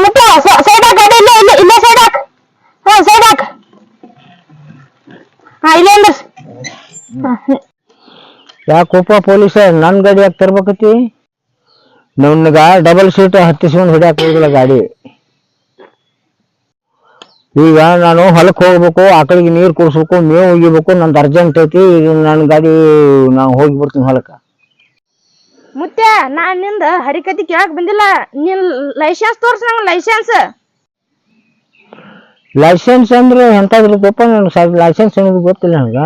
ಮತ್ತೆ ಸೈಡ್ ಹಾಕ್ ಗಾಡಿ ಇಲ್ಲೇ ಸೈಡ್ ಹಾಕ್. ಸೈಡ್ ಹಾಕ್. ಇಲ್ಲೇ ಅಂದ್ರಸ್. ಯಾಕೋಪ ಪೊಲೀಸ ನನ್ ಗಾಡಿ ಯಾಕೆ ತರ್ಬೇಕತಿ? ನನ್ಗ ಡಬಲ್ ಸೀಟ್ ಹತ್ತಿಸ್ಕೊಂಡು ಹೊಡ್ಯಾಕ್ ಹೋಗಿಲ್ಲ ಗಾಡಿ. ಈಗ ನಾನು ಹೊಲಕ್ಕೆ ಹೋಗ್ಬೇಕು, ಆಕಳಿಗೆ ನೀರು ಕುಡಿಸ್ಬೇಕು, ಮೇವು ಒಗಿಬೇಕು, ನಂದು ಅರ್ಜೆಂಟ್ ಐತಿ. ಈಗ ನನ್ನ ಗಾಡಿ ನಾವು ಹೋಗಿ ಬಿಡ್ತೀನಿ ಹೊಲಕ್ಕೆ. ಮುತ್ಯ ನಾನ್ ನಿಂದ ಹರಿಕತಿ ಕೇಳಕ್ ಬಂದಿಲ್ಲ. ನಿನ್ ಲೈಸೆನ್ಸ್ ತೋರ್ಸ ನಂಗ. ಲೈಸೆನ್ಸ್ ಅಂದ್ರೆ ಎಂತಾದ್ರಪ್ಪ? ನನಗೆ ಲೈಸೆನ್ಸ್ ಅನ್ನೋದು ಗೊತ್ತಿಲ್ಲ ನನಗ.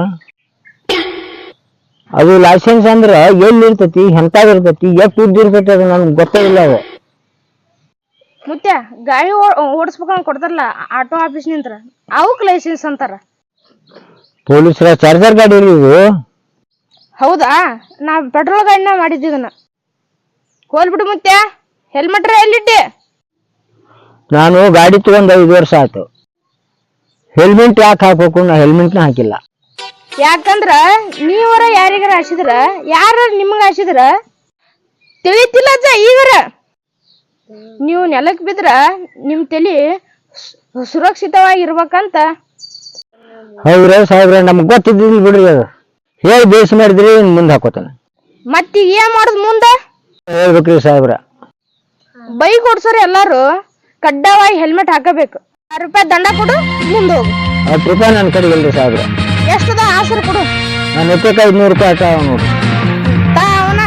ಅದು ಲೈಸೆನ್ಸ್ ಅಂದ್ರೆ ಎಲ್ಲಿ ಇರ್ತೈತಿ, ಎಂತಾದಿರ್ತೈತಿ, ಎಷ್ಟು ಉದ್ದ ಇರ್ತೈತಿ ಅದು ನನ್ಗೆ ಗೊತ್ತಿಲ್ಲ. ಅದು ಮುತ್ಯ ಗಾಡಿ ಓಡಿಸ್ಬೇಕಂತ ಕೊಡ್ತಾರಲ್ಲ ಆಟೋ ಆಫೀಸ್ ನಿಂತ್ರ, ಅವಕ್ ಲೈಸೆನ್ಸ್ ಅಂತಾರ. ಪೊಲೀಸರ ಚಾರ್ಜರ್ ಗಾಡಿ ಇದು. ಹೌದಾ? ನಾ ಪೆಟ್ರೋಲ್ ಗಾಡಿನ ಮಾಡಿದ್ದೀನ. ಹೋಲ್ಬಿಡು ಮುತ್ಯ. ಹೆಲ್ಮೆಟ್ ಎಲ್ಲಿಟ್ಟೆ? ನಾನು ಗಾಡಿ ತಗೊಂಡ್ 5 ವರ್ಷ ಆಯ್ತು. ಹೆಲ್ಮೆಟ್ ಯಾಕೆ ಹಾಕ್ಬೇಕು? ನಾ ಹೆಲ್ಮೆಟ್ನ ಹಾಕಿಲ್ಲ. ಯಾಕಂದ್ರ ನೀವರ ಯಾರಿಗಾರ ಹಾಸಿದ್ರ, ಯಾರ ನಿಮಗ ಹಾಸಿದ್ರ ತಿಳಿತಿಲ್ಲ ಅಜ್ಜ. ಈಗರ ನೀವು ನೆಲಕ್ ಬಿದ್ರ ನಿಮ್ ತಲಿ ಸುರಕ್ಷಿತವಾಗಿರ್ಬೇಕಂತ. ಹೌದ್ರಿ ಸಾಹೇಬ್ರ, ನಮ್ಗೆ ಗೊತ್ತಿದ್ದಿಲ್ಲ ಬಿಡ್ರಿ. ಅದು ಹೇಳಿ ಬೇಸ್ ಮಾಡಿದ್ರಿ, ಮುಂದೆ ಹಾಕೋತಾನೆ. ಮತ್ತೀಗ ಏನ್ ಮಾಡುದ್ ಮುಂದ ಹೇಳ್ಬೇಕ್ರಿ ಸಾಹೇಬ್ರ. ಬೈಕ್ ಓಡ್ಸೋರು ಎಲ್ಲಾರು ಕಡ್ಡಾಯವಾಗಿ ಹೆಲ್ಮೆಟ್ ಹಾಕಬೇಕು. 6 ರೂಪಾಯಿ ದಂಡ ಕೊಡು, ಮುಂದೆ ಹೋಗು. 10 ರೂಪಾಯಿ ನನ್ನ ಕಡೆ ಇಲ್ರಿ ಸಾಹೇಬ್ರ. ಎಷ್ಟದ ಆಸರು ಕೊಡು. ನಾನು ಎತ್ತಕ್ಕೆ 500 ರೂಪಾಯಿ ಆಟ ನೋಡ್ರಿ. ಅವನ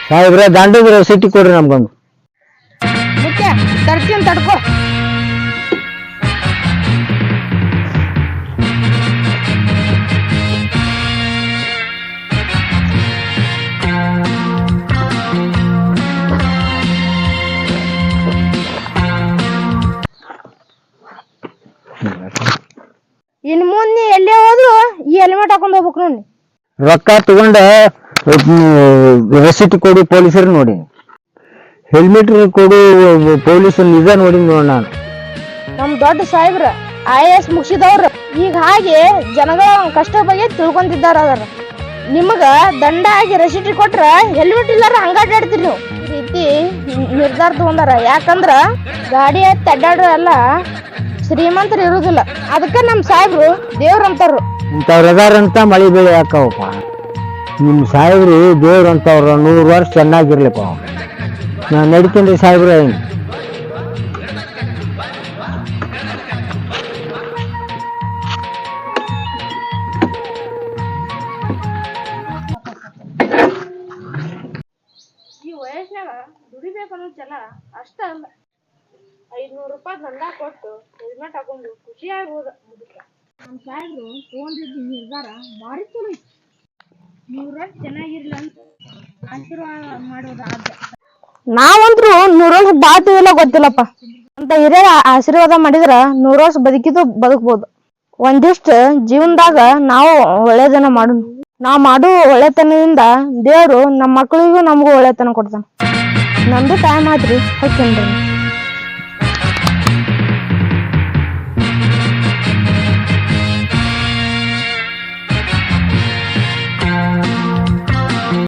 ಸಾಹೇಬ್ರ ದಂಡದ ರಸೀಟಿ ಕೊಡ್ರಿ ನಮ್ಗೊಂದು. ಮುಖ್ಯ ತರ್ತೀನಿ ತಡ್ಕೋ. ಇನ್ ಮುಂದೆ ಎಲ್ಲೇ ಹೋದ್ರು ಈ ಹೆಲ್ಮೆಟ್ ಹಾಕೊಂಡ್ ಹೋಗ್ಬೇಕು ನೋಡಿ. ರೊಕ್ಕ ತಗೊಂಡ ರಸೀಟ್ ಕೊಡಿ ಪೊಲೀಸರು ನೋಡಿ. ಹೆಲ್ಮೆಟ್ ಕೊಡು ಪೊಲೀಸರು ನಿಜ ನೋಡಿ ನಾನು. ನಮ್ ದೊಡ್ಡ ಸಾಹೇಬ್ರ IAS ಮುಗಿಸಿದವ್ರ ಈಗ ಹಾಗೆ ಜನಗಳ ಕಷ್ಟ ಬಗ್ಗೆ ತಿಳ್ಕೊಂತಿದ್ದಾರ. ಅದರ ನಿಮಗ ದಂಡ ಆಗಿ ರಸೀಟಿ ಕೊಟ್ರ ಹೆಲ್ಮೆಟ್ ಇಲ್ಲಾರ ಹಂಗಾಡ್ತೀರಿ ನೀವು. ಈ ರೀತಿ ನಿರ್ಧಾರ ತಗೊಂಡಾರ. ಯಾಕಂದ್ರ ಗಾಡಿ ಎತ್ತಿ ಅಡ್ಡಾಡ್ರ ಎಲ್ಲ ಶ್ರೀಮಂತರು ಇರುದಿಲ್ಲ. ಅದಕ್ಕ ನಮ್ ಸಾಹೇಬ್ರು ದೇವ್ರಂತಾರು. ಇಂಥವ್ರದಾರಂತ ಮಳಿ ಬೆಳೆ ಹಾಕವಪ್ಪ. ನಿಮ್ ಸಾಹೇಬ್ರು ದೇವ್ರಂತವ್ರ. 100 ವರ್ಷ ಚೆನ್ನಾಗಿರ್ಲಿಪ್ಪ. ನಾನು ನಡಿತೀನಿ ಸಾಹೇಬ್ರ. ಈ ವಯಸ್ಸಿನಾಗ ದುಡಿಬೇಕು ಅನ್ನೋದೆಲ್ಲ ಅಷ್ಟ ಅಲ್ಲ. 500 ರೂಪಾಯಿ ದಂಡ ಕೊಟ್ಟು ಹೆಲ್ಮೆಟ್ ಹಾಕೊಂಡು ಖುಷಿಯಾಗಿರೋದು. ನಮ್ಮ ಸಾಹೇಬ್ರು ತಗೊಂಡಿದ್ದು ನಿರ್ಧಾರ ಭಾರಿ ಚಲೋ ಇತ್ತು. 100 ವರ್ಷ ಚೆನ್ನಾಗಿರ್ಲಿ ಅಂತ ಆಶೀರ್ವಾದ ಮಾಡೋದು. ನಾವಂತ್ರು 100 ವರ್ಷ ಬಾಳ್ತೀವಿಲ್ಲ ಗೊತ್ತಿಲ್ಲಪ್ಪ. ಅಂತ ಹಿರಿಯರ ಆಶೀರ್ವಾದ ಮಾಡಿದ್ರ 100 ವರ್ಷ ಬದುಕಿದ್ದು ಬದುಕ್ಬೋದು. ಒಂದಿಷ್ಟು ಜೀವನದಾಗ ನಾವು ಒಳ್ಳೆದನ್ನ ಮಾಡೋಣ. ನಾವ್ ಮಾಡೋ ಒಳ್ಳೆತನದಿಂದ ದೇವ್ರು ನಮ್ಮ ಮಕ್ಕಳಿಗೂ ನಮಗೂ ಒಳ್ಳೆತನ ಕೊಡ್ತಾನ. ನಮ್ದು ಟೈಮ್ ಆದ್ರಿ, ಹೋಗ್ತೇನ್ರಿ.